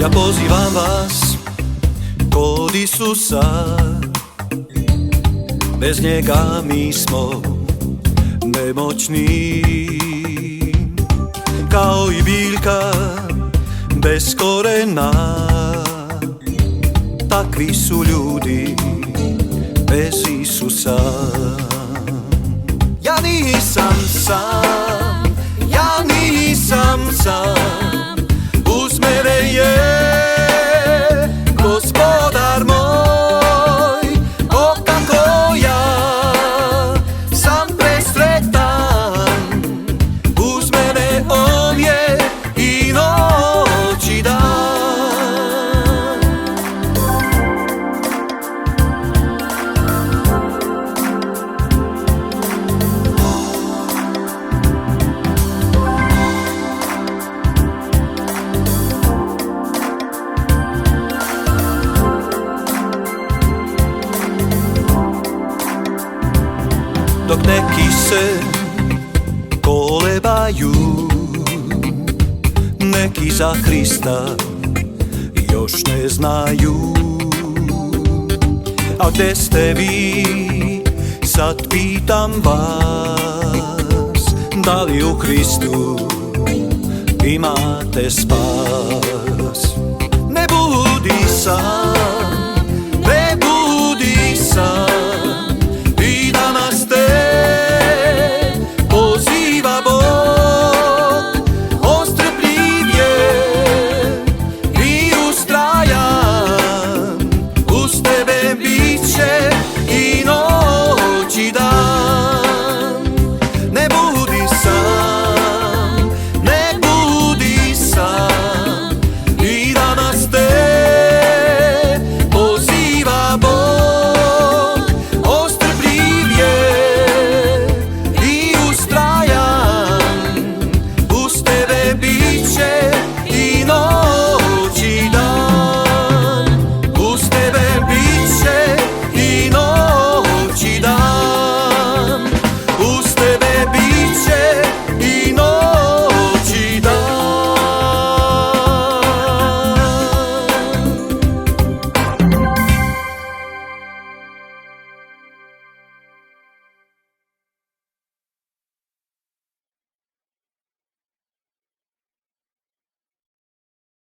Ja pozivam vas kod Isusa, bez njega mi smo nemoćni. Kao i biljka bez korena, takvi su ljudi bez Isusa. Ja nisam sam, ja nisam sam, uz mene je Gospodar moj. O kako ja sam presretan, uz mene on je i noć i dan. Dok neki se kolebaju, neki za Hrista još ne znaju. A gde ste vi, sad pitam vas, da li u Hristu imate spas? Ne budi sam, ne budi sam, i danas te poziva Bog. On strpljiv je i ustrajan, uz tebe bi